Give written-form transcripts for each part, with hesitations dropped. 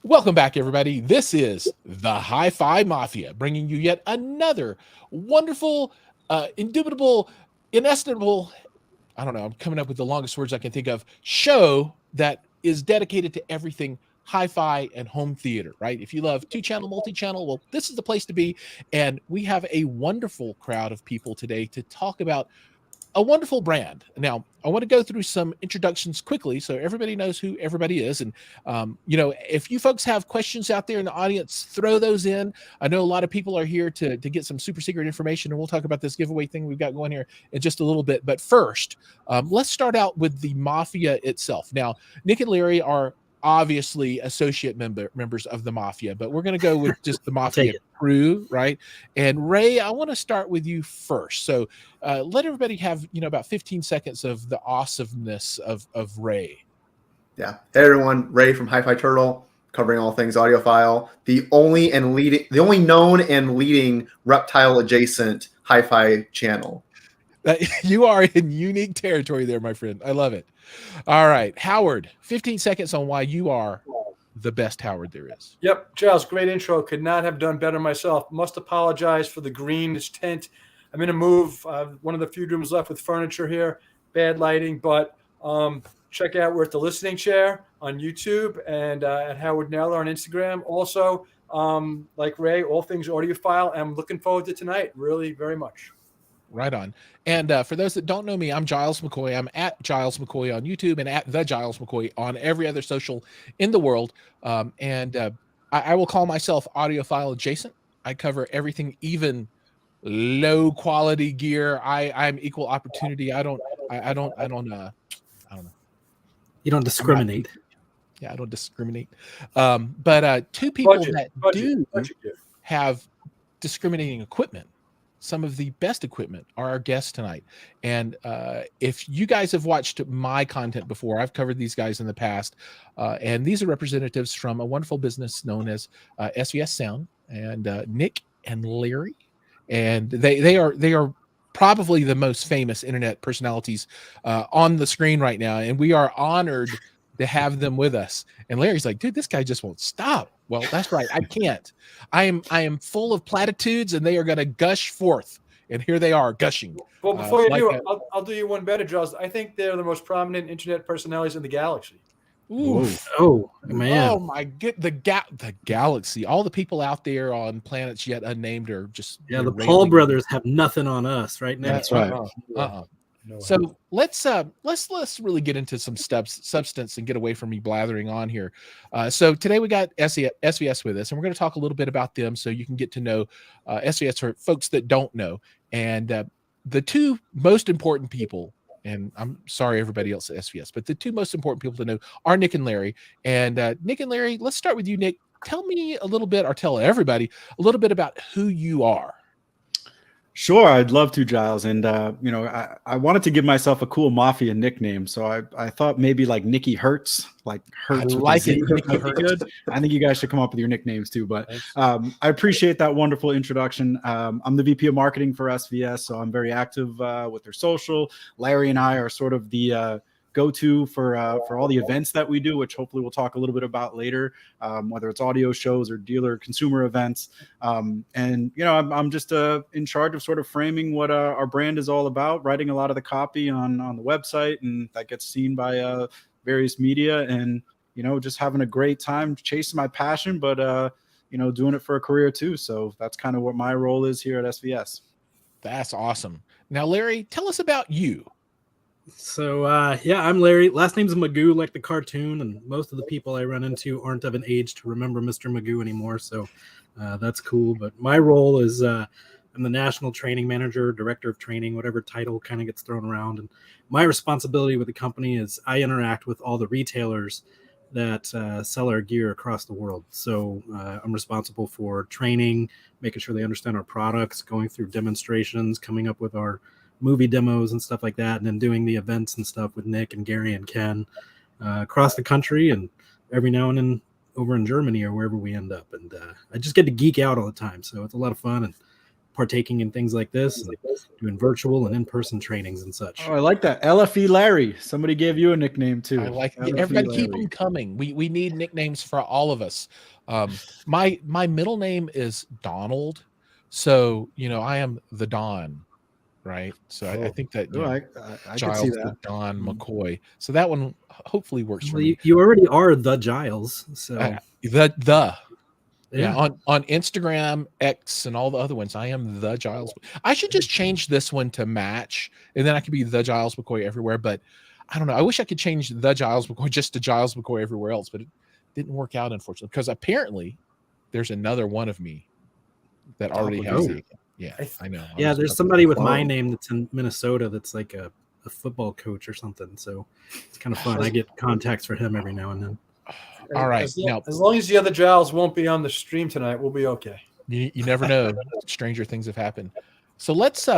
Welcome back, everybody. This is the HiFi Mafia, bringing you yet another wonderful, indubitable, inestimable, I don't know, I'm coming up with the longest words I can think of, show that is dedicated to everything hi-fi and home theater, right? If you love two-channel, multi-channel, well, this is the place to be. And we have a wonderful crowd of people today to talk about a wonderful brand. Now, I want to go through some introductions quickly so everybody knows who everybody is. And, if you folks have questions out there in the audience, throw those in. I know a lot of people are here to get some super secret information, and we'll talk about this giveaway thing we've got going here in just a little bit. But first, let's start out with the Mafia itself. Now, Nick and Larry are obviously associate members of the Mafia, but we're going to go with just the Mafia crew, right? And Ray, I want to start with you first. So let everybody have about 15 seconds of the awesomeness of Ray. Yeah. Hey everyone, Ray from HiFi Turtle, covering all things audiophile. The only known and leading reptile adjacent hi-fi channel. You are in unique territory there, my friend. I love it. All right, Howard, 15 seconds on why you are the best Howard there is. Yep, Giles, great intro. Could not have done better myself. Must apologize for the greenish tint. I'm in a move. One of the few rooms left with furniture here. Bad lighting, but check out, we're at the Listening Chair on YouTube and at Howard Naylor on Instagram. Also, like Ray, all things audiophile. I'm looking forward to tonight, really, very much. Right on. And for those that don't know me, I'm Giles McCoy. I'm at Giles McCoy on YouTube and at the Giles McCoy on every other social in the world. I will call myself audiophile adjacent. I cover everything, even low quality gear. I'm equal opportunity. I don't know. You don't discriminate. I don't discriminate. But two people that do have discriminating equipment, some of the best equipment, are our guests tonight. And if you guys have watched my content before, I've covered these guys in the past. And these are representatives from a wonderful business known as SVS Sound, and Nick and Larry. And they are probably the most famous internet personalities on the screen right now. And we are honored to have them with us. And Larry's like, dude, this guy just won't stop. Well, that's right. I can't. I am full of platitudes, and they are going to gush forth. And here they are gushing. Well, before you do, I'll do you one better, Giles. I think they're the most prominent internet personalities in the galaxy. Oof. Oh man! Oh my god! The galaxy. All the people out there on planets yet unnamed are just the Paul brothers have nothing on us right now. That's right. So let's really get into some substance and get away from me blathering on here. So today we got SVS with us, and we're going to talk a little bit about them so you can get to know SVS for folks that don't know. And the two most important people, and I'm sorry everybody else at SVS, but the two most important people to know are Nick and Larry. And Nick and Larry, let's start with you, Nick. Tell me a little bit, or tell everybody a little bit about who you are. Sure, I'd love to, Giles. And, I wanted to give myself a cool Mafia nickname. So I thought maybe like Nicky Hertz, like Hertz. Like it, Nicky Hertz. I think you guys should come up with your nicknames too. But I appreciate that wonderful introduction. I'm the VP of marketing for SVS, so I'm very active with their social. Larry and I are sort of the go-to for all the events that we do, which hopefully we'll talk a little bit about later, whether it's audio shows or dealer consumer events. I'm just in charge of sort of framing what our brand is all about, writing a lot of the copy on the website, and that gets seen by various media, and just having a great time chasing my passion, but doing it for a career too. So that's kind of what my role is here at SVS. That's awesome. Now, Larry, tell us about you. So, I'm Larry. Last name's Magoo, like the cartoon, and most of the people I run into aren't of an age to remember Mr. Magoo anymore, so that's cool. But my role is I'm the national training manager, director of training, whatever title kind of gets thrown around. And my responsibility with the company is I interact with all the retailers that sell our gear across the world. So I'm responsible for training, making sure they understand our products, going through demonstrations, coming up with our movie demos and stuff like that, and then doing the events and stuff with Nick and Gary and Ken across the country, and every now and then over in Germany or wherever we end up. And I just get to geek out all the time, so it's a lot of fun, and partaking in things like this, and doing virtual and in-person trainings and such. Oh, I like that. LFE Larry. Somebody gave you a nickname too. I like LFE everybody. Keep Larry. them coming. We need nicknames for all of us. My middle name is Donald, so I am the Don, right? So I think that Oh, I could see Giles that. the Don McCoy. So that one hopefully works for Well, me. you already are the Giles, so Yeah, on Instagram, X, and all the other ones, I am the Giles. I should just change this one to match, and then I could be the Giles McCoy everywhere. But I don't know. I wish I could change the Giles McCoy just to Giles McCoy everywhere else, but it didn't work out, unfortunately, because apparently there's another one of me that already has the account. Yeah, I know. Yeah, there's somebody with my name that's in Minnesota that's like a football coach or something. So it's kind of fun. I get contacts for him every now and then. All right. As long as the other Giles won't be on the stream tonight, we'll be okay. You never know. Stranger things have happened. So let's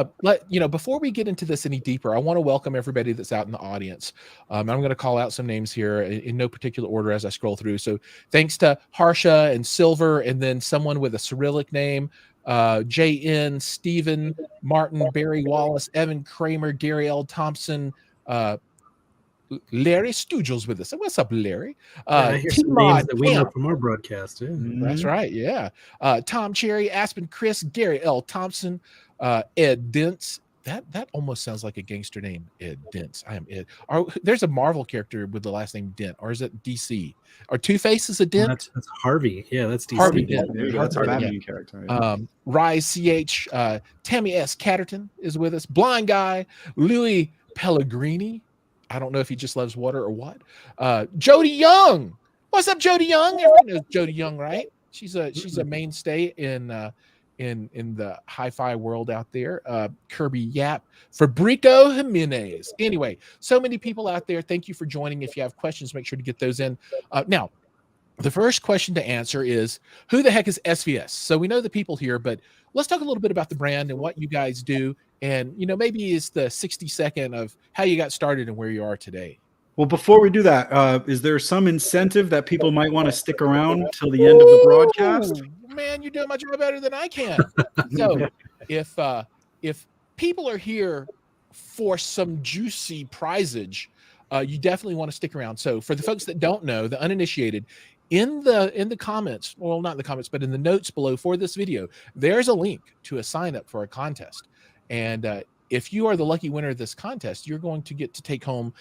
before we get into this any deeper, I want to welcome everybody that's out in the audience. I'm going to call out some names here in no particular order as I scroll through. So thanks to Harsha and Silver, and then someone with a Cyrillic name, JN, Stephen, Martin, Barry Wallace, Evan Kramer, Gary L. Thompson, Larry Stugels with us. What's up, Larry? I hear some names that we know from our broadcast too. That's right. Yeah. Tom Cherry, Aspen Chris, Gary L. Thompson, Ed Dents. That almost sounds like a gangster name, Ed Dents. I am Ed. There's a Marvel character with the last name Dent, or is it DC? Or Two-Face is a Dent? That's Harvey. Yeah, that's DC. Harvey Dent. That's a Batman character. Yeah. Rise CH, Tammy S. Catterton is with us. Blind Guy, Louis Pellegrini. I don't know if he just loves water or what. Jody Young. What's up, Jody Young? Everyone knows Jody Young, right? She's a mainstay in the hi-fi world out there. Kirby Yap, Fabrico Jimenez. Anyway, so many people out there. Thank you for joining. If you have questions, make sure to get those in. Now, the first question to answer is, who the heck is SVS? So we know the people here, but let's talk a little bit about the brand and what you guys do. And, maybe it's the 60-second of how you got started and where you are today. Well, before we do that, is there some incentive that people might want to stick around till the end of the broadcast? Man, you're doing my job better than I can. So if people are here for some juicy prizage, you definitely want to stick around. So for the folks that don't know, the uninitiated, in the comments, well, not in the comments, but in the notes below for this video, there's a link to a sign up for a contest. And if you are the lucky winner of this contest, you're going to get to take home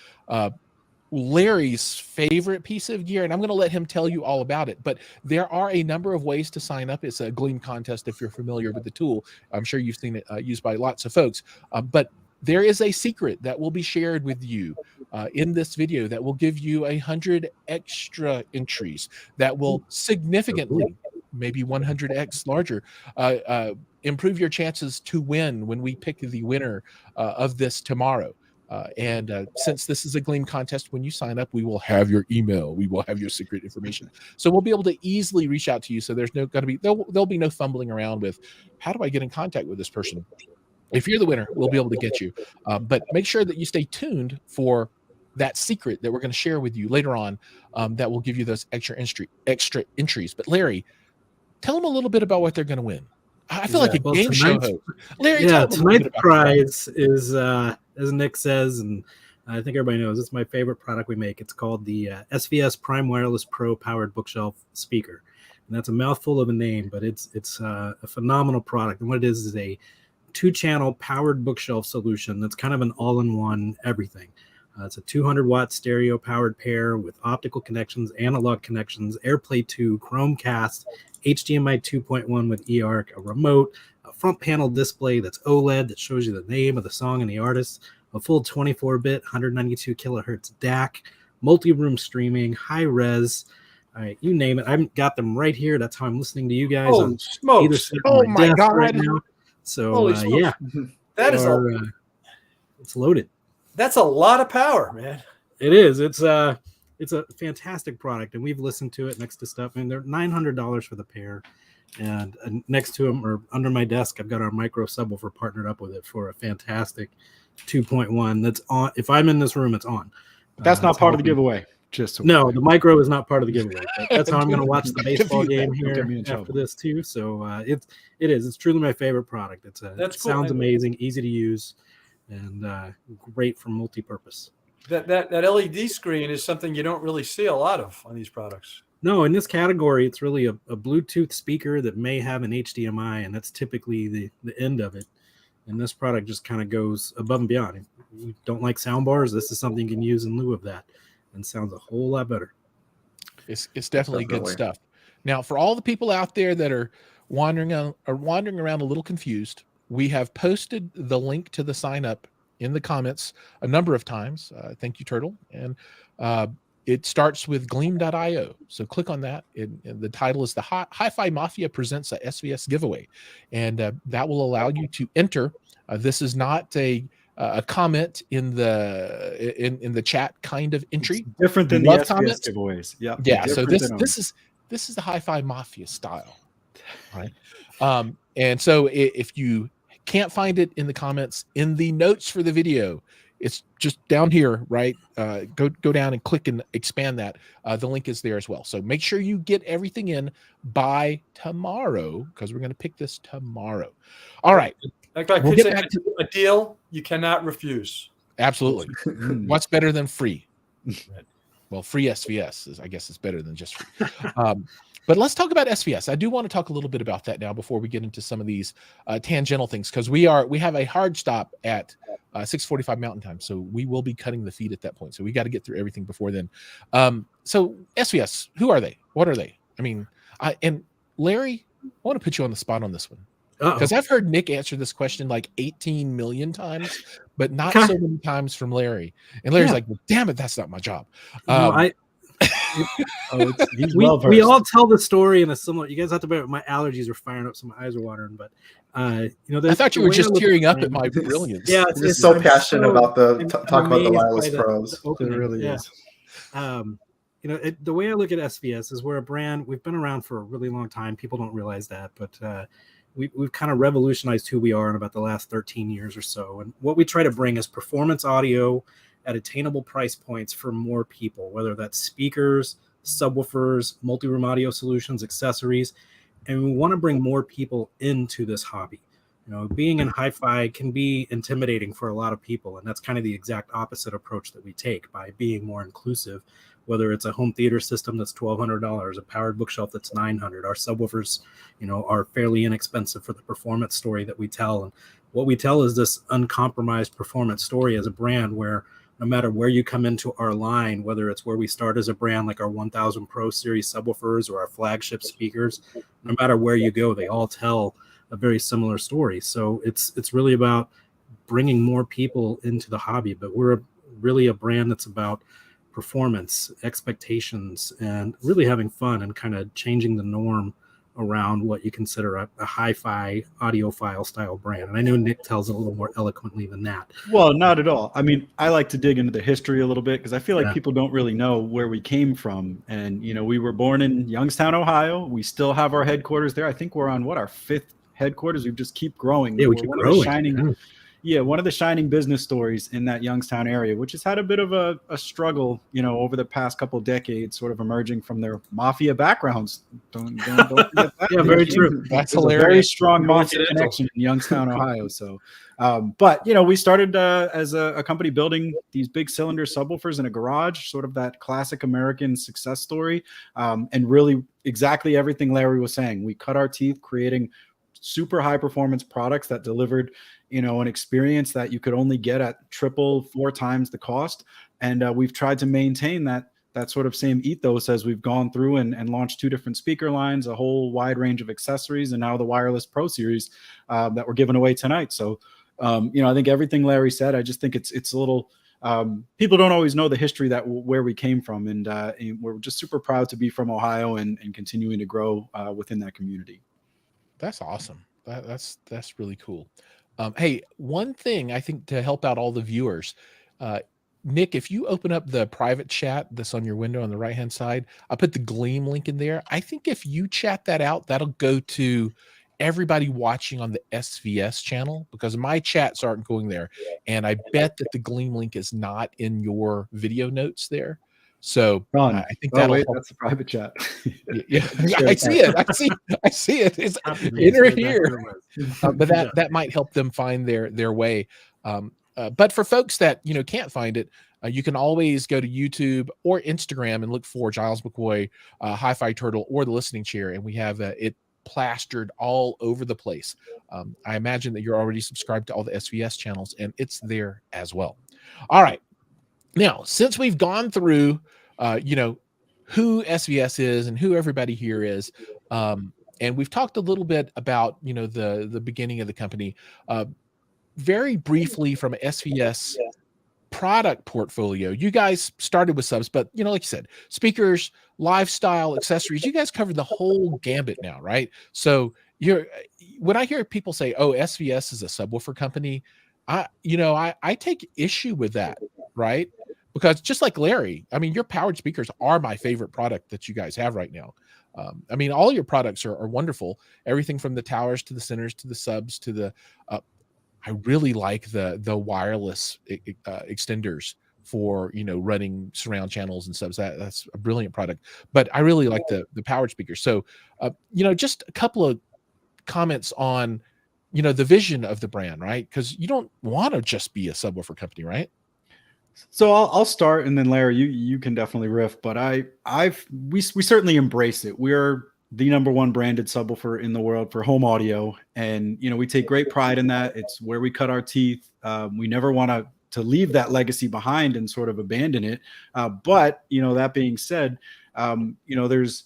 Larry's favorite piece of gear, and I'm going to let him tell you all about it. But there are a number of ways to sign up. It's a Gleam contest if you're familiar with the tool. I'm sure you've seen it used by lots of folks. But there is a secret that will be shared with you in this video that will give you 100 extra entries that will significantly, maybe 100x larger, improve your chances to win when we pick the winner of this tomorrow. And since this is a Gleam contest, when you sign up, we will have your email. We will have your secret information. So we'll be able to easily reach out to you. So there's there'll be no fumbling around with, how do I get in contact with this person? If you're the winner, we'll be able to get you. But make sure that you stay tuned for that secret that we're going to share with you later on, that will give you those extra entries. But Larry, tell them a little bit about what they're going to win. I feel like a game show host. Larry, tonight's prize is, as Nick says, and I think everybody knows, it's my favorite product we make. It's called the SVS Prime Wireless Pro Powered Bookshelf Speaker. And that's a mouthful of a name, but it's a phenomenal product. And what it is a 2-channel powered bookshelf solution that's kind of an all-in-one everything. It's a 200-watt stereo-powered pair with optical connections, analog connections, AirPlay 2, Chromecast, HDMI 2.1 with eARC, a remote, a front panel display that's OLED that shows you the name of the song and the artist, a full 24-bit, 192 kilohertz DAC, multi-room streaming, high-res. All right, you name it. I've got them right here. That's how I'm listening to you guys. Oh, smokes. Oh, my God. Right now. So, yeah. That is it's loaded. That's a lot of power, man. It is. It's a fantastic product, and we've listened to it next to stuff. I mean, they're $900 for the pair, and next to them or under my desk, I've got our micro subwoofer partnered up with it for a fantastic 2.1 that's on. If I'm in this room, it's on. That's not part of the giveaway. Just so No, the micro is not part of the giveaway. But that's how I'm going to watch the baseball Confused. game Don't here get me in after trouble. this too. So it's truly my favorite product. That's It cool. sounds amazing, easy to use, and great for multi-purpose. That LED screen is something you don't really see a lot of on these products. No, in this category, it's really a Bluetooth speaker that may have an HDMI, and that's typically the end of it. And this product just kind of goes above and beyond. If you don't like sound bars, this is something you can use in lieu of that, and sounds a whole lot better. It's definitely good stuff. Now, for all the people out there that are wandering around a little confused, we have posted the link to the sign up in the comments a number of times. Thank you, Turtle. And it starts with gleam.io. So click on that. And the title is the HiFi Mafia presents a SVS giveaway. And that will allow you to enter. This is not a comment in the chat kind of entry. It's different than the SBS giveaways. Yeah. So this is the HiFi Mafia style, right? And so if you can't find it in the comments, in the notes for the video, it's just down here, right? Go down and click and expand that. The link is there as well. So make sure you get everything in by tomorrow, because we're going to pick this tomorrow. All right. Like I could say, a deal you cannot refuse. Absolutely. What's better than free? Well, free SVS I guess is better than just free. But let's talk about SVS. I do want to talk a little bit about that now before we get into some of these tangential things, because we have a hard stop at 6:45 Mountain Time, so we will be cutting the feed at that point. So we got to get through everything before then. So SVS, who are they? What are they? I mean, and Larry, I want to put you on the spot on this one, because I've heard Nick answer this question like 18 million times, but not so many times from Larry. And Larry's like, well, damn it, that's not my job. We all tell the story in a similar. You guys have to bear. My allergies are firing up, so my eyes are watering. But I thought you were just tearing up at my brilliance. Yeah, it's so passionate about talk about the wireless pros. It really is. The way I look at SVS is we're a brand. We've been around for a really long time. People don't realize that, but we've kind of revolutionized who we are in about the last 13 years or so. And what we try to bring is performance audio at attainable price points for more people, whether that's speakers, subwoofers, multi-room audio solutions, accessories. And we want to bring more people into this hobby. Being in hi-fi can be intimidating for a lot of people. And that's kind of the exact opposite approach that we take by being more inclusive, whether it's a home theater system that's $1,200, a powered bookshelf that's $900. Our subwoofers, are fairly inexpensive for the performance story that we tell. And what we tell is this uncompromised performance story as a brand where no matter where you come into our line, whether it's where we start as a brand like our 1000 Pro Series subwoofers or our flagship speakers, no matter where you go, they all tell a very similar story. So it's really about bringing more people into the hobby, but we're really a brand that's about performance, expectations, and really having fun and kind of changing the norm around what you consider a hi-fi audiophile style brand. And I know Nick tells it a little more eloquently than that. Well, not at all. I mean, I like to dig into the history a little bit because I feel like people don't really know where we came from. And, we were born in Youngstown, Ohio. We still have our headquarters there. I think we're on our 5th headquarters. We just keep growing. Yeah, we keep growing. One of the shining business stories in that Youngstown area, which has had a bit of a struggle, over the past couple of decades, sort of emerging from their mafia backgrounds. Don't forget that. Yeah, very true. That's hilarious. A very strong mafia connection in Youngstown, Ohio. So, but we started as a company building these big cylinder subwoofers in a garage, sort of that classic American success story, and really exactly everything Larry was saying. We cut our teeth creating super high performance products that delivered an experience that you could only get at 3-4 times the cost. And we've tried to maintain that sort of same ethos as we've gone through and launched 2 different speaker lines, a whole wide range of accessories, and now the Wireless Pro Series that we're giving away tonight. So, I think everything Larry said, I just think it's a little, people don't always know the history where we came from. And we're just super proud to be from Ohio and continuing to grow within that community. That's awesome. That's really cool. Hey, one thing I think to help out all the viewers, Nick, if you open up the private chat that's on your window on the right-hand side, I'll put the Gleam link in there. I think if you chat that out, that'll go to everybody watching on the SVS channel, because my chats aren't going there. And I bet that the Gleam link is not in your video notes there. So Ron, I think oh that'll wait, help. that's a private chat. Yeah, I see it. I see it. It's enter here. But that might help them find their way. But for folks that can't find it, you can always go to YouTube or Instagram and look for Giles McCoy, HiFi Turtle, or the Listening Chair, and we have it plastered all over the place. I imagine that you're already subscribed to all the SVS channels, and it's there as well. All right. Now, since we've gone through, who SVS is and who everybody here is, and we've talked a little bit about, the beginning of the company, very briefly from SVS product portfolio. You guys started with subs, but like you said, speakers, lifestyle, accessories, you guys covered the whole gambit now, right? So when I hear people say, oh, SVS is a subwoofer company, I take issue with that, right? Because just like Larry, I mean, your powered speakers are my favorite product that you guys have right now. I mean, all your products are wonderful. Everything from the towers to the centers to the subs to the I really like the wireless extenders for running surround channels and subs. That's a brilliant product. But I really like the powered speakers. So just a couple of comments on the vision of the brand, right? Because you don't want to just be a subwoofer company, right? So I'll start, and then Larry, you can definitely riff. But we certainly embrace it. We're the #1 branded subwoofer in the world for home audio, and we take great pride in that. It's where we cut our teeth. We never want to leave that legacy behind and sort of abandon it. But that being said, there's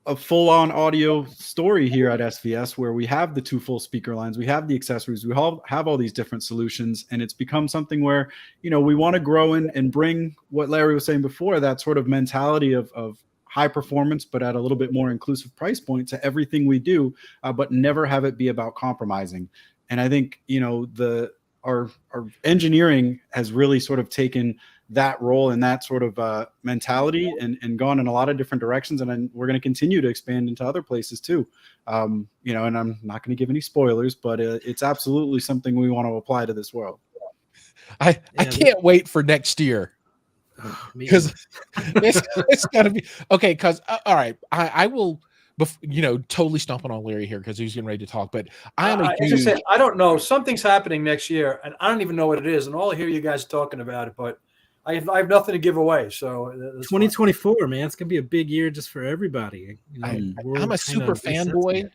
a full-on audio story here at SVS where we have the 2 full speaker lines, we have the accessories, we all have all these different solutions, and it's become something where we want to grow and bring what Larry was saying before, that sort of mentality of high performance, but at a little bit more inclusive price point to everything we do, but never have it be about compromising. And I think our engineering has really sort of taken that role and that sort of mentality and gone in a lot of different directions. And then we're going to continue to expand into other places too. And I'm not going to give any spoilers, but it's absolutely something we want to apply to this world. I can't wait for next year. Because it's got to be okay. Because all right, I will, totally stomping on Larry here because he's getting ready to talk. But I am I don't know. Something's happening next year, and I don't even know what it is. And all I hear you guys talking about it, but I have nothing to give away. So 2024, man, it's gonna be a big year just for everybody. I'm a super fanboy.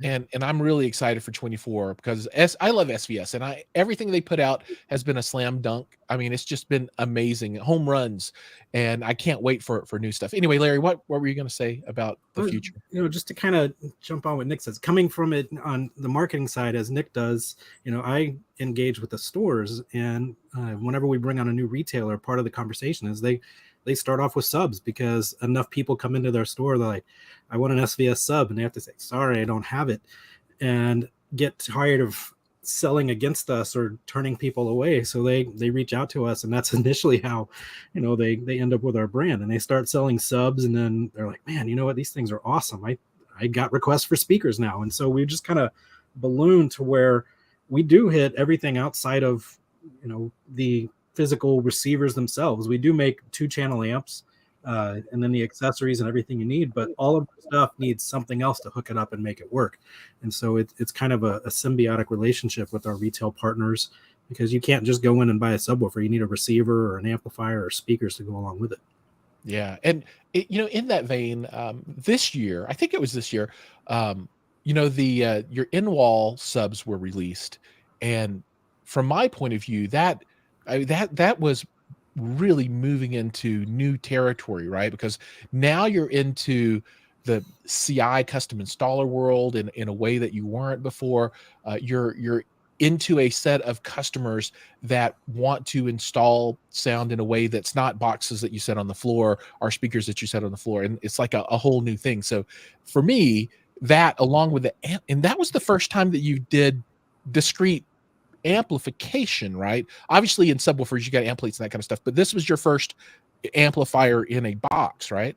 And I'm really excited for 24 because I love SVS and everything they put out has been a slam dunk. I mean, it's just been amazing, home runs, and I can't wait for new stuff. Anyway, Larry, what were you going to say about the future? Just to kind of jump on what Nick says, coming from it on the marketing side, as Nick does, I engage with the stores, and whenever we bring on a new retailer, part of the conversation is they start off with subs because enough people come into their store, they're like, I want an SVS sub, and they have to say, sorry, I don't have it, and get tired of selling against us or turning people away. So they reach out to us, and that's initially how, they end up with our brand, and they start selling subs, and then they're like, man, you know what? These things are awesome. I got requests for speakers now. And so we just kind of balloon to where we do hit everything outside of, the physical receivers themselves. We do make 2-channel amps, and then the accessories and everything you need, but all of the stuff needs something else to hook it up and make it work. And so it's kind of a symbiotic relationship with our retail partners, because you can't just go in and buy a subwoofer. You need a receiver or an amplifier or speakers to go along with it. Yeah. And in that vein, this year, I think it was this year, your in-wall subs were released. And from my point of view, that was really moving into new territory, right? Because now you're into the CI custom installer world in a way that you weren't before. You're into a set of customers that want to install sound in a way that's not boxes that you set on the floor or speakers that you set on the floor. And it's like a whole new thing. So for me, that along with and that was the first time that you did discrete amplification, right? Obviously in subwoofers you got amp plates and that kind of stuff, but this was your first amplifier in a box, right?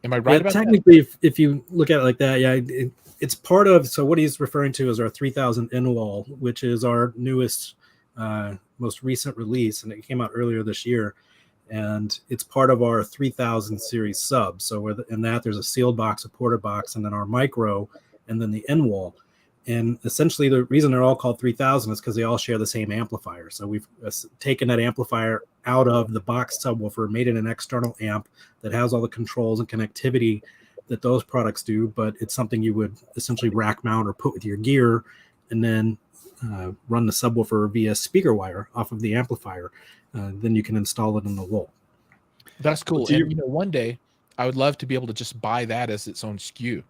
Am I right about technically that? If you look at it like that, it's part of, so what he's referring to is our 3000 in-wall, which is our newest most recent release, and it came out earlier this year. and it's part of our 3000 series sub. So in that, there's a sealed box, a ported box, and then our micro, and then the end wall. And essentially, the reason they're all called 3000 is because they all share the same amplifier. So we've taken that amplifier out of the box subwoofer, made it an external amp that has all the controls and connectivity that those products do, but it's something you would essentially rack mount or put with your gear, and then run the subwoofer via speaker wire off of the amplifier. Then you can install it in the wall. That's cool. And one day I would love to be able to just buy that as its own SKU.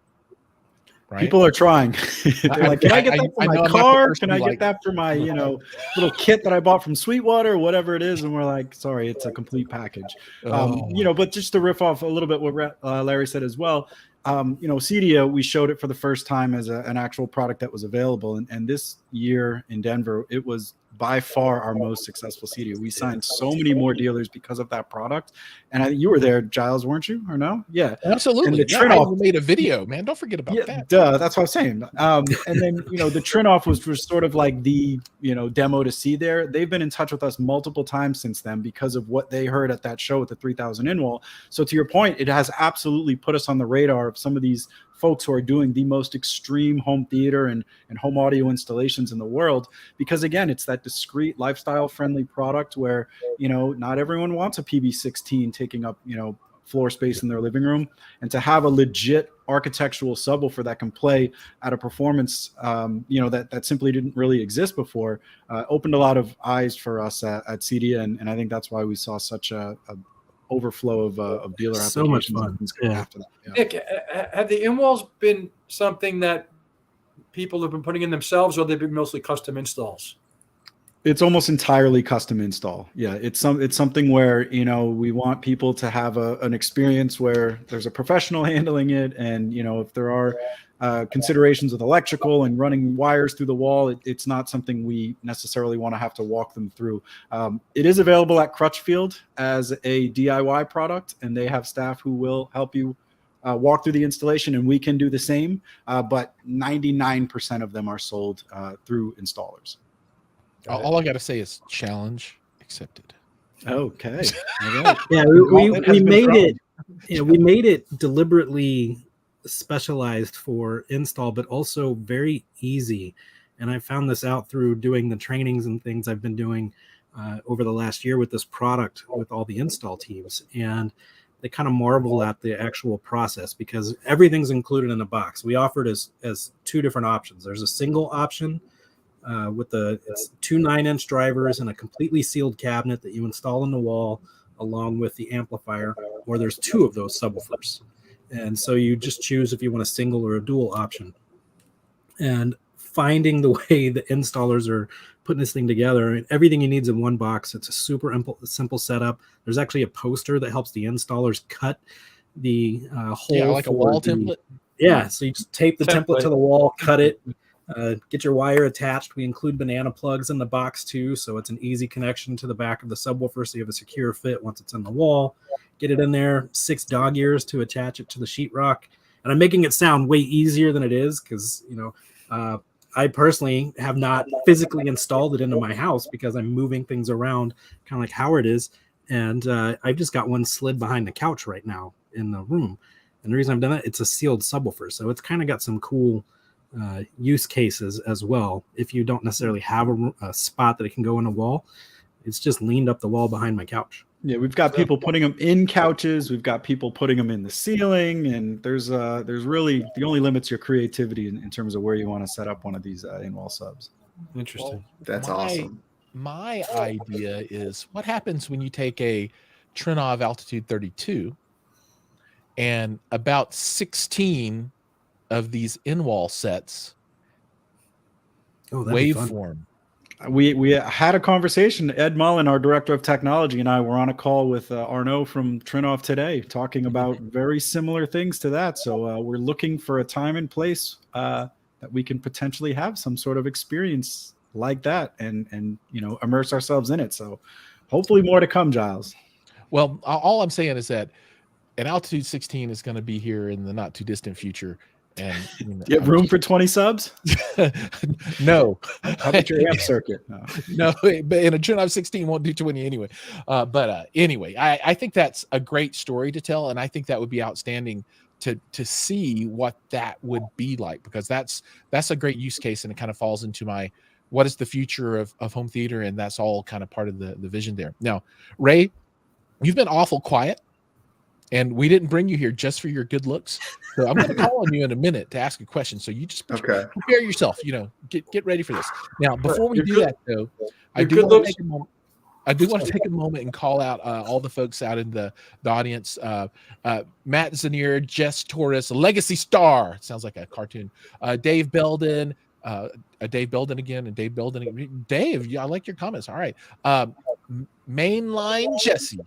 Right? People are trying. They're like, can I get that for my car? Can I get that for my, little kit that I bought from Sweetwater or whatever it is? And we're like, sorry, it's a complete package. But just to riff off a little bit what Larry said as well, Cedia, we showed it for the first time as an actual product that was available. And this year in Denver, it was by far our most successful Cedia. We signed so many more dealers because of that product. And I think you were there, Giles, weren't you? Or no? Yeah, absolutely. And the I made a video, man. Don't forget about that. Duh, that's what I'm saying. And then, the Trinoff was sort of like the, demo to see there. They've been in touch with us multiple times since then because of what they heard at that show at the 3000 in wall. So to your point, it has absolutely put us on the radar of some of these folks who are doing the most extreme home theater and home audio installations in the world, because again, it's that discreet, lifestyle friendly product where, not everyone wants a PB16 taking up, floor space in their living room, and to have a legit architectural subwoofer that can play at a performance, that simply didn't really exist before, opened a lot of eyes for us at Cedia. And I think that's why we saw such a overflow of dealer applications. So much fun. After that. Yeah. Nick, have the in-walls been something that people have been putting in themselves, or they've been mostly custom installs? It's almost entirely custom install. Yeah, it's something where we want people to have an experience where there's a professional handling it, and if there are considerations with electrical and running wires through the wall, it's not something we necessarily want to have to walk them through. It is available at Crutchfield as a DIY product, and they have staff who will help you walk through the installation, and we can do the same. But 99% of them are sold through installers. All I got to say is challenge accepted. Okay. Right. Yeah, we made it. We made it deliberately specialized for install, but also very easy. And I found this out through doing the trainings and things I've been doing over the last year with this product with all the install teams. And they kind of marvel at the actual process because everything's included in a box. We offered as two different options. There's a single option with it's two 9-inch drivers and a completely sealed cabinet that you install in the wall along with the amplifier, or there's two of those subwoofers. And so you just choose if you want a single or a dual option. And finding the way the installers are putting this thing together, and everything you need is in one box. It's a super simple setup. There's actually a poster that helps the installers cut the hole. Yeah, like a wall template. Yeah, so you just tape the template to the wall, cut it, get your wire attached. We include banana plugs in the box too, so it's an easy connection to the back of the subwoofer, so you have a secure fit once it's in the wall. Get it in there, 6 dog ears to attach it to the sheetrock. And I'm making it sound way easier than it is because, I personally have not physically installed it into my house because I'm moving things around kind of like Howard is. And I've just got one slid behind the couch right now in the room. And the reason I've done that, it's a sealed subwoofer. So it's kind of got some cool use cases as well. If you don't necessarily have a spot that it can go in a wall, it's just leaned up the wall behind my couch. Yeah, we've got people putting them in couches. We've got people putting them in the ceiling, and there's really the only limits your creativity in terms of where you want to set up one of these in-wall subs. Interesting. Well, that's awesome. My idea is what happens when you take a Trinov Altitude 32 and about 16 of these in-wall sets waveform. We had a conversation. Ed Mullen, our director of technology, and I were on a call with Arnaud from Trinov today talking about very similar things to that. So we're looking for a time and place that we can potentially have some sort of experience like that and immerse ourselves in it. So hopefully more to come, Giles. Well, all I'm saying is that an Altitude 16 is going to be here in the not too distant future. And Do you have room for 20 subs? No. How about your amp circuit? No, but in a Trinov 16 won't do 20 anyway. Anyway, I think that's a great story to tell, and I think that would be outstanding to see what that would be like, because that's a great use case, and it kind of falls into my what is the future of home theater, and that's all kind of part of the vision there. Now, Ray, you've been awful quiet, and we didn't bring you here just for your good looks. So I'm going to call on you in a minute to ask a question. So you just prepare yourself. Get ready for this. Now, before we do that, though, I do want to take a moment and call out all the folks out in the audience. Matt Zanier, Jess Torres, Legacy Star. It sounds like a cartoon. Dave Belden. Dave Belden again, and Dave Belden again. Dave, I like your comments. All right. Mainline Jesse,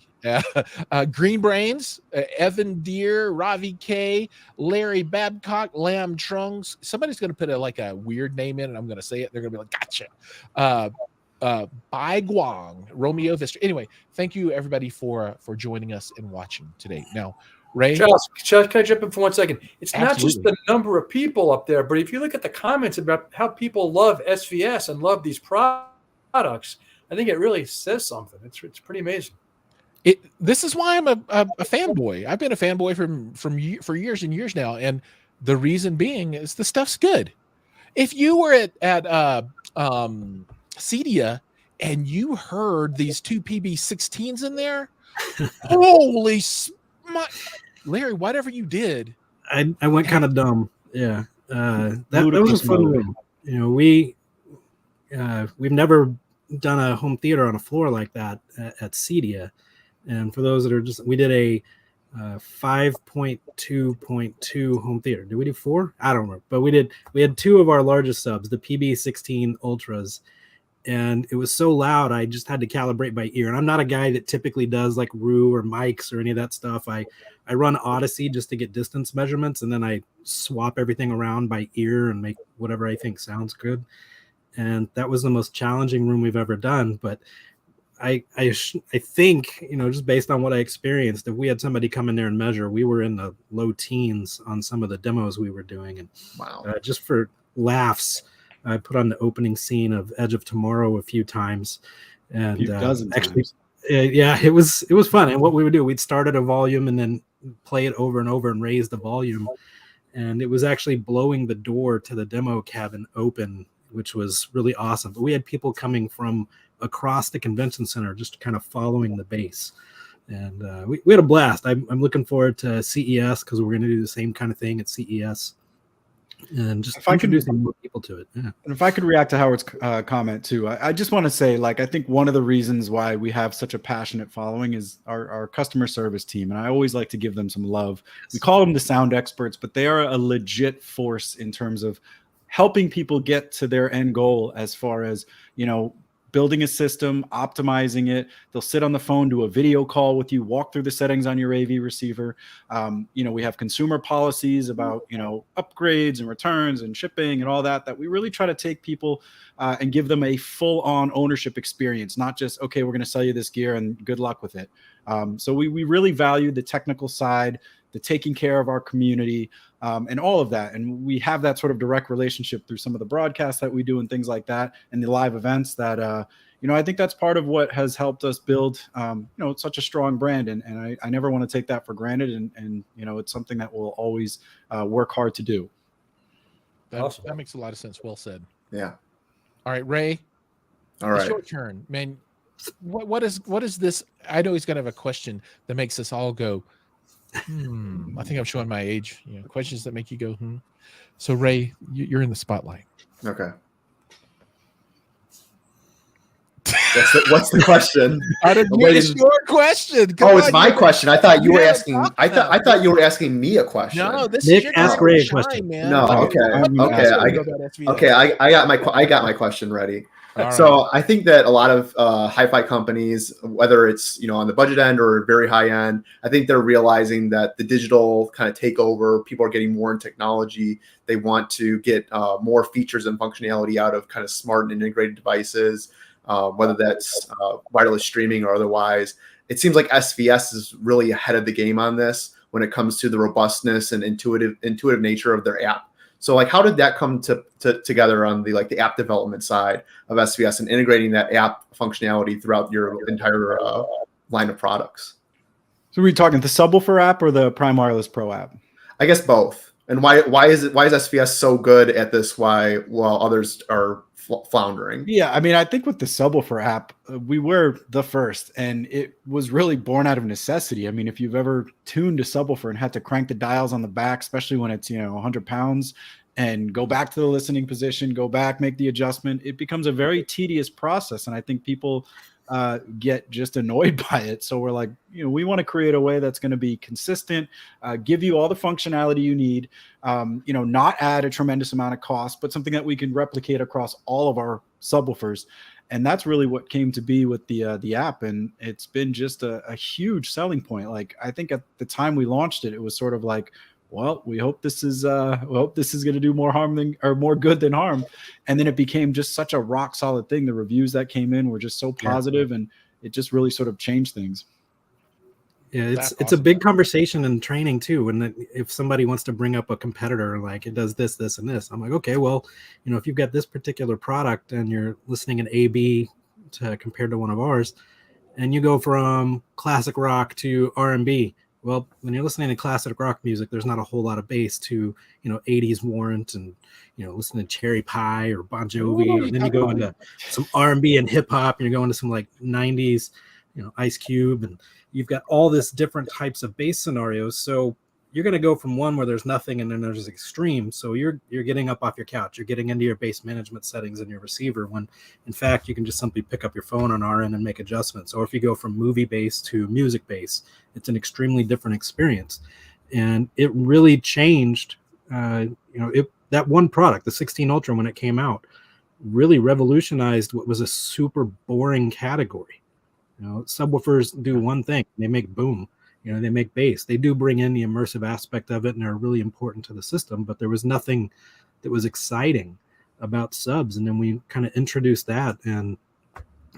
Green Brains, Evan Deere, Ravi K, Larry Babcock, Lamb Trunks. Somebody's going to put a weird name in, and I'm going to say it. They're going to be like, gotcha. Bai Guang, Romeo Vista. Anyway, thank you everybody for joining us and watching today. Now, Ray, Charles, can I jump in for 1 second? It's Absolutely. not just the number of people up there, but if you look at the comments about how people love SVS and love these products, I think it really says something. It's pretty amazing. This is why I'm a fanboy. I've been a fanboy for years and years now, and the reason being is the stuff's good. If you were at Cedia and you heard these two PB16s in there, holy Larry, whatever you did, I went kind of dumb. Yeah, that was a fun room. We've never done a home theater on a floor like that at Cedia, and for those that are we did a 5.2.2 home theater. Did we do 4? I don't remember, but we had 2 of our largest subs, the PB16 Ultras. And it was so loud, I just had to calibrate by ear. And I'm not a guy that typically does like RU or mics or any of that stuff. I run Odyssey just to get distance measurements, and then I swap everything around by ear and make whatever I think sounds good. And that was the most challenging room we've ever done. But I think, just based on what I experienced, if we had somebody come in there and measure, we were in the low teens on some of the demos we were doing. And wow, just for laughs, I put on the opening scene of Edge of Tomorrow a few times, and yeah, it was fun. And what we would do, we'd start at a volume and then play it over and over and raise the volume, and it was actually blowing the door to the demo cabin open, which was really awesome. But we had people coming from across the convention center just kind of following the bass, and we had a blast. I'm looking forward to CES because we're going to do the same kind of thing at CES. And just introducing more people to it. Yeah. And if I could react to Howard's comment too, I just want to say, I think one of the reasons why we have such a passionate following is our customer service team. And I always like to give them some love. We call them the sound experts, but they are a legit force in terms of helping people get to their end goal as far as, building a system, optimizing it. They'll sit on the phone, do a video call with you, walk through the settings on your AV receiver. We have consumer policies about, upgrades and returns and shipping and all that we really try to take people and give them a full-on ownership experience, not just, okay, we're going to sell you this gear and good luck with it. So we really value the technical side, the taking care of our community, and all of that. And we have that sort of direct relationship through some of the broadcasts that we do and things like that, and the live events that, I think that's part of what has helped us build, such a strong brand. And I never want to take that for granted. And it's something that we'll always work hard to do. Awesome. That makes a lot of sense. Well said. Yeah. All right, Ray. All right. It's your turn, man. What is this? I know he's going to have a question that makes us all go, I think I'm showing my age. Questions that make you go, So, Ray, you're in the spotlight. Okay. What's the question? It's your question. It's my question. I thought you were asking. I thought you were asking me a question. No, this Nick, is your ask Ray a question, man. No, okay. I got my question ready. So I think that a lot of hi-fi companies, whether it's on the budget end or very high end, I think they're realizing that the digital kind of takeover, people are getting more in technology. They want to get more features and functionality out of kind of smart and integrated devices, whether that's wireless streaming or otherwise. It seems like SVS is really ahead of the game on this when it comes to the robustness and intuitive nature of their app. So like, how did that come together on the app development side of SVS and integrating that app functionality throughout your entire line of products? So are we talking the subwoofer app or the Prime Wireless Pro app? I guess both. And why is SVS so good at this? While others are floundering? Yeah, I mean, I think with the subwoofer app, we were the first, and it was really born out of necessity. I mean, if you've ever tuned a subwoofer and had to crank the dials on the back, especially when it's 100 pounds, and go back to the listening position, go back, make the adjustment, it becomes a very tedious process. And I think people get just annoyed by it. So we're like, we want to create a way that's going to be consistent, give you all the functionality you need, not add a tremendous amount of cost, but something that we can replicate across all of our subwoofers. And that's really what came to be with the app. And it's been just a huge selling point. Like, I think at the time we launched it, it was sort of like, well, we hope this is going to do more good than harm. And then it became just such a rock solid thing. The reviews that came in were just so positive, and it just really sort of changed things. Yeah, it's a big conversation in training too. And if somebody wants to bring up a competitor, like it does this, this, and this, I'm like, okay, well, if you've got this particular product and you're listening in A/B compared to one of ours, and you go from classic rock to R&B. Well, when you're listening to classic rock music, there's not a whole lot of bass to, 80s Warrant and, listening to Cherry Pie or Bon Jovi. And then you go into some R&B and hip hop, and you're going to some like 90s, Ice Cube. And you've got all this different types of bass scenarios. So you're going to go from one where there's nothing and then there's extreme. So you're getting up off your couch. You're getting into your bass management settings in your receiver when, in fact, you can just simply pick up your phone on our end and make adjustments. Or if you go from movie bass to music bass, it's an extremely different experience. And it really changed, that one product, the 16 Ultra, when it came out, really revolutionized what was a super boring category. Subwoofers do one thing. They make boom. They make bass. They do bring in the immersive aspect of it and are really important to the system, but there was nothing that was exciting about subs. And then we kind of introduced that, and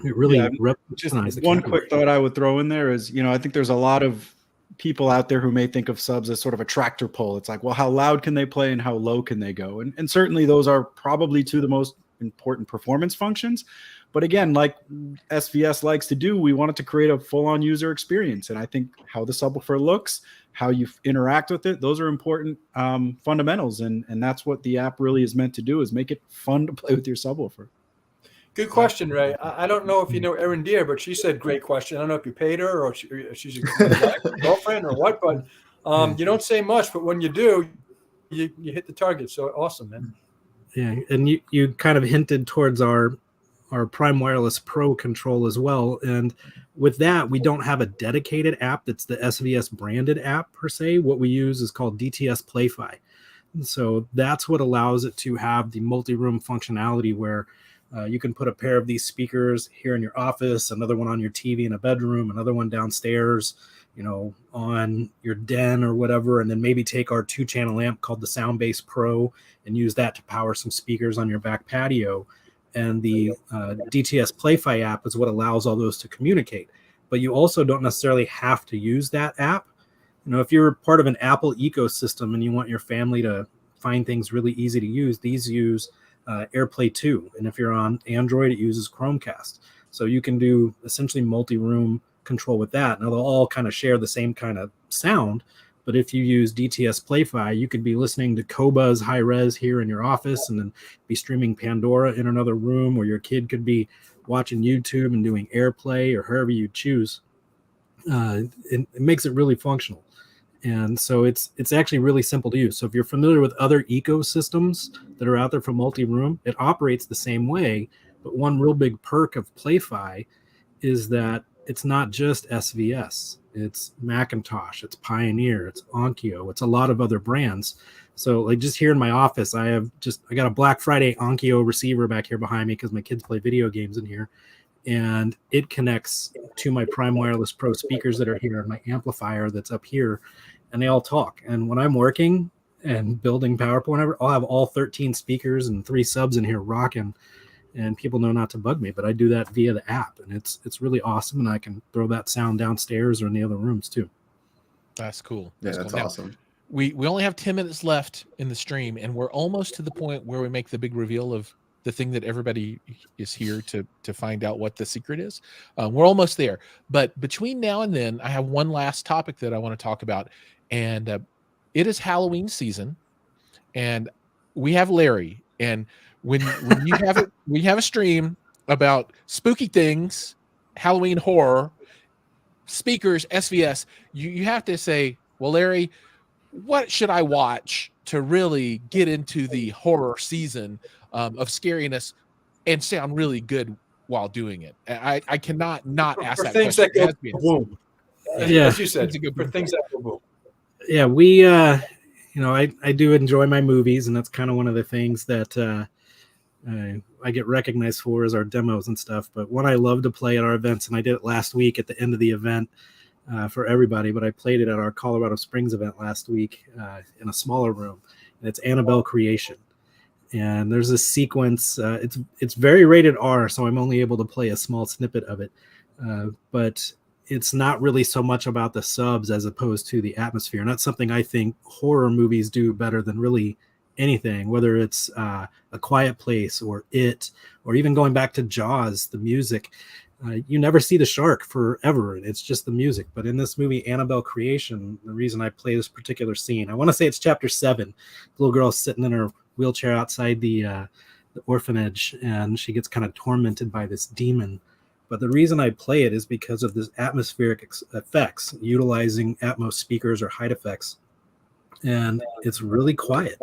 it really revolutionized the one category. Quick thought I would throw in there is, I think there's a lot of people out there who may think of subs as sort of a tractor pull. It's like, well, how loud can they play and how low can they go? And certainly those are probably two of the most important performance functions. But again, like SVS likes to do, we wanted to create a full-on user experience. And I think how the subwoofer looks, how you interact with it, those are important fundamentals. And that's what the app really is meant to do, is make it fun to play with your subwoofer. Good question, Ray. I don't know if you know Erin Deere, but she said great question. I don't know if you paid her or she's your girlfriend or what, but you don't say much, but when you do, you hit the target. So awesome, man. Yeah, and you kind of hinted towards our Prime Wireless Pro control as well. And with that, we don't have a dedicated app that's the SVS branded app per se. What we use is called DTS PlayFi. And so that's what allows it to have the multi-room functionality where you can put a pair of these speakers here in your office, another one on your TV in a bedroom, another one downstairs, on your den or whatever, and then maybe take our 2-channel amp called the Soundbase Pro and use that to power some speakers on your back patio. And the DTS PlayFi app is what allows all those to communicate. But you also don't necessarily have to use that app. If you're part of an Apple ecosystem and you want your family to find things really easy to use, these use AirPlay 2. And if you're on Android, it uses Chromecast. So you can do essentially multi-room control with that. Now, they'll all kind of share the same kind of sound. But if you use DTS PlayFi, you could be listening to Qobuz high res here in your office and then be streaming Pandora in another room, or your kid could be watching YouTube and doing AirPlay or however you choose. It makes it really functional. And so it's actually really simple to use. So if you're familiar with other ecosystems that are out there for multi-room, it operates the same way. But one real big perk of PlayFi is that it's not just SVS. It's Macintosh, it's Pioneer, it's Onkyo, it's a lot of other brands. So like just here in my office, I got a Black Friday Onkyo receiver back here behind me because my kids play video games in here. And it connects to my Prime Wireless Pro speakers that are here and my amplifier that's up here, and they all talk. And when I'm working and building PowerPoint, I'll have all 13 speakers and 3 subs in here rocking, and people know not to bug me, but I do that via the app, and it's really awesome, and I can throw that sound downstairs or in the other rooms too. That's cool. That's cool. awesome. We only have 10 minutes left in the stream, and we're almost to the point where we make the big reveal of the thing that everybody is here to find out what the secret is. We're almost there. But between now and then, I have one last topic that I want to talk about. And it is Halloween season. And we have Larry. And when you have it, we have a stream about spooky things, Halloween horror, speakers, SVS. You have to say, well, Larry, what should I watch to really get into the horror season of scariness and sound really good while doing it? I cannot not ask that things question. that go boom. As you said, for things that go boom. Yeah, we I do enjoy my movies, and that's kind of one of the things that I get recognized for is our demos and stuff. But one I love to play at our events, and I did it last week at the end of the event for everybody, but I played it at our Colorado Springs event last week in a smaller room, and it's Annabelle Creation. And there's a sequence, it's very rated R, so I'm only able to play a small snippet of it, but it's not really so much about the subs as opposed to the atmosphere. And that's something I think horror movies do better than really anything, whether it's A Quiet Place or It, or even going back to Jaws, the music. You never see the shark forever. It's just the music. But in this movie, Annabelle Creation, the reason I play this particular scene, I want to say it's chapter 7. The little girl's sitting in her wheelchair outside the orphanage, and she gets kind of tormented by this demon. But the reason I play it is because of this atmospheric effects, utilizing Atmos speakers or height effects. And it's really quiet.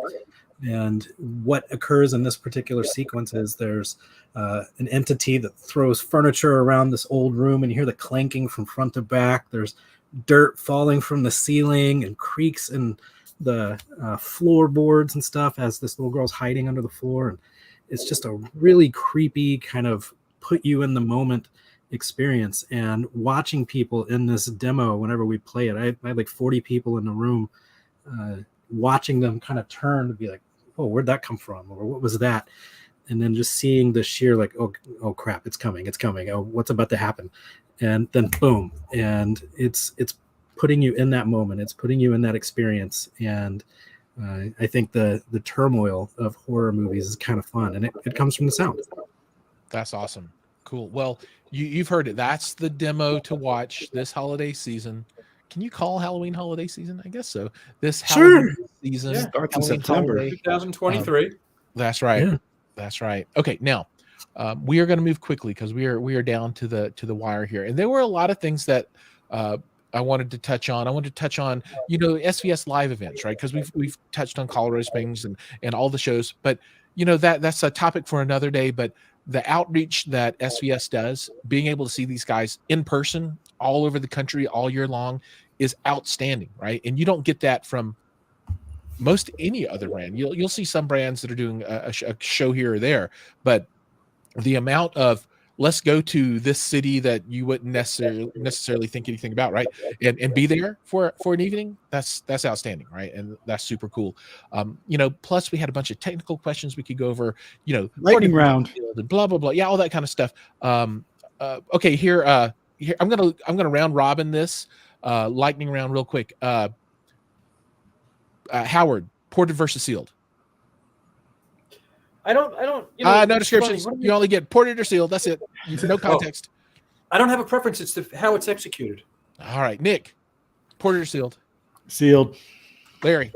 And what occurs in this particular sequence is there's an entity that throws furniture around this old room, and you hear the clanking from front to back. There's dirt falling from the ceiling and creaks in the floorboards and stuff as this little girl's hiding under the floor. And it's just a really creepy kind of put you in the moment experience. And watching people in this demo, whenever we play it, I had like 40 people in the room, watching them kind of turn to be like, oh, where'd that come from? Or what was that? And then just seeing the sheer like, oh crap, it's coming. Oh, what's about to happen? And then boom. And it's putting you in that moment. It's putting you in that experience. And I think the turmoil of horror movies is kind of fun. And it comes from the sound. That's awesome. Cool. Well, you've heard it. That's the demo to watch this holiday season. Can you call Halloween holiday season? I guess so. This Halloween season starts in September 2023. That's right. Yeah. That's right. Okay, now we are going to move quickly because we are down to the wire here, and there were a lot of things that I wanted to touch on. I wanted to touch on SVS live events, right? Because we've touched on Colorado Springs and all the shows, but that's a topic for another day. But the outreach that SVS does, being able to see these guys in person all over the country all year long, is outstanding, right? And you don't get that from most any other brand. You'll see some brands that are doing a show here or there, but the amount of let's go to this city that you wouldn't necessarily think anything about, right? And be there for an evening, that's outstanding, right? And that's super cool. Plus we had a bunch of technical questions we could go over, lightning round, blah blah blah, yeah, all that kind of stuff. Okay, here I'm gonna round robin this lightning round real quick. Howard, ported versus sealed. I don't. No descriptions. You only get ported or sealed. That's it. No context. I don't have a preference. It's how it's executed. All right, Nick, ported or sealed? Sealed. Larry,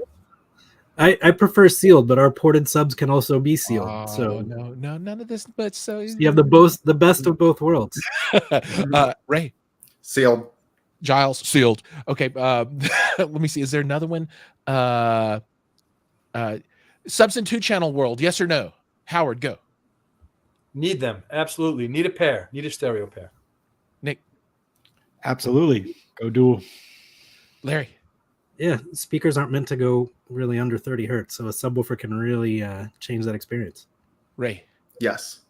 I prefer sealed, but our ported subs can also be sealed. So no, none of this. But so you have the best of both worlds. Ray, sealed. Giles, sealed. Okay. Let me see. Is there another one? Subs in 2-channel world, yes or no? Howard, go. Need them. Absolutely. Need a pair. Need a stereo pair. Nick. Absolutely. Go dual. Larry. Yeah, speakers aren't meant to go really under 30 hertz, so a subwoofer can really change that experience. Ray. Yes.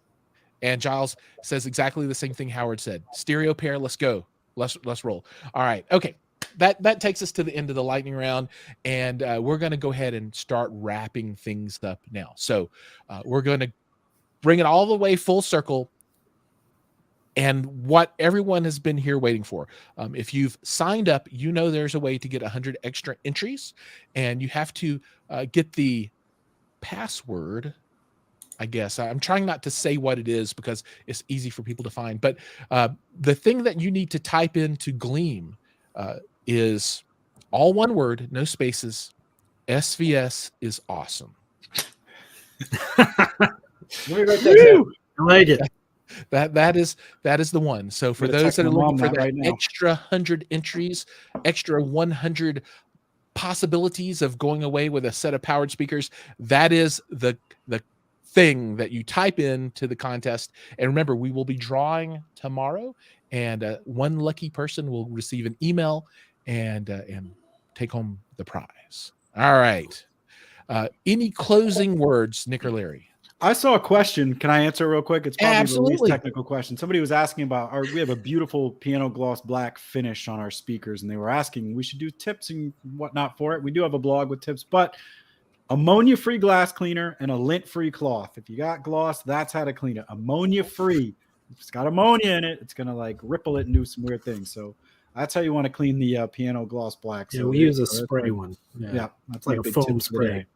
And Giles says exactly the same thing Howard said. Stereo pair, let's go. Let's roll. All right. Okay. That takes us to the end of the lightning round, and we're going to go ahead and start wrapping things up now. So we're going to bring it all the way full circle. and what everyone has been here waiting for. If you've signed up, you know there's a way to get 100 extra entries, and you have to get the password. I guess I'm trying not to say what it is because it's easy for people to find, but the thing that you need to type into Gleam is all one word, no spaces. SVS is awesome. Let me write that down. I like it. That is the one. So for those that are looking for that right now. extra 100 entries, extra 100 possibilities of going away with a set of powered speakers, that is the thing that you type into the contest. And remember, we will be drawing tomorrow, and one lucky person will receive an email and take home the prize. All right. Any closing words, Nick or Larry? I saw a question. Can I answer real quick? It's probably the least Absolutely. technical question. Somebody was asking about we have a beautiful piano gloss black finish on our speakers, and they were asking we should do tips and whatnot for it. We do have a blog with tips, but ammonia-free glass cleaner and a lint-free cloth. If you got gloss, that's how to clean it. Ammonia-free. If it's got ammonia in it, it's gonna like ripple it and do some weird things. So that's how you want to clean the piano gloss black. Yeah, So we use a spray one. Yeah, that's like my a big foam tip for the spray. day.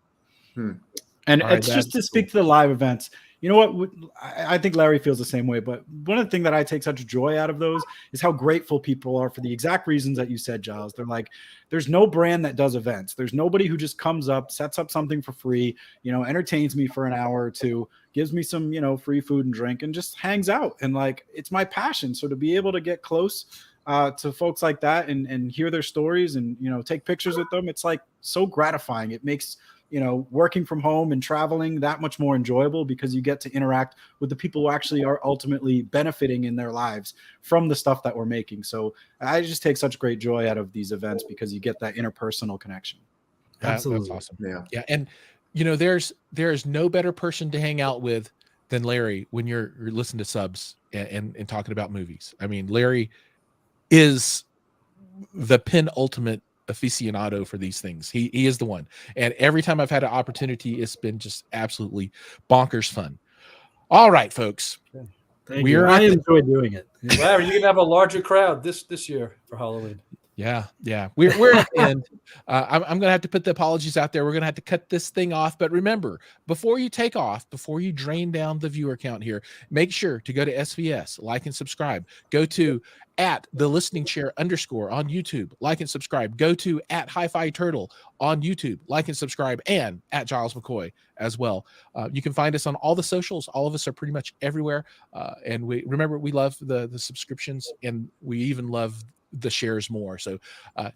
And All right, it's just to that's speak to the live events. You know what? I think Larry feels the same way. But one of the things that I take such joy out of those is how grateful people are for the exact reasons that you said, Giles. They're like, there's no brand that does events. There's nobody who just comes up, sets up something for free, entertains me for an hour or two, gives me some, free food and drink, and just hangs out. And like, it's my passion. So to be able to get close to folks like that and hear their stories and, take pictures with them, it's like so gratifying. It makes working from home and traveling that much more enjoyable because you get to interact with the people who actually are ultimately benefiting in their lives from the stuff that we're making. So I just take such great joy out of these events because you get that interpersonal connection. Absolutely. That's awesome. Yeah. And there's no better person to hang out with than Larry when you're listening to subs and talking about movies. I mean, Larry is the penultimate aficionado for these things. He is the one. And every time I've had an opportunity, it's been just absolutely bonkers fun. All right, folks. Thank you. I enjoy doing it. Larry, you're gonna have a larger crowd this year for Halloween. Yeah. We're at the end. I'm gonna have to put the apologies out there. We're gonna have to cut this thing off. But remember, before you take off, before you drain down the viewer count here, make sure to go to SVS, like and subscribe. Go to @thelisteningchair_ on YouTube, like and subscribe. Go to @HiFi Turtle on YouTube, like and subscribe, and @Giles McCoy as well. You can find us on all the socials. All of us are pretty much everywhere. And we love the subscriptions, and we even love the shares more. So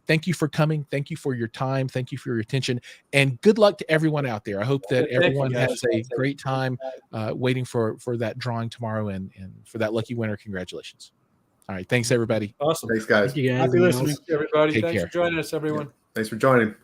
thank you for coming. Thank you for your time. Thank you for your attention, and good luck to everyone out there. I hope that everyone has a great time waiting for that drawing tomorrow, and for that lucky winner. Congratulations. All right. Thanks, everybody. Awesome. Thanks, guys. Thank you guys. Happy listening. Everybody, Take thanks care. for joining us, everyone. Thanks for joining.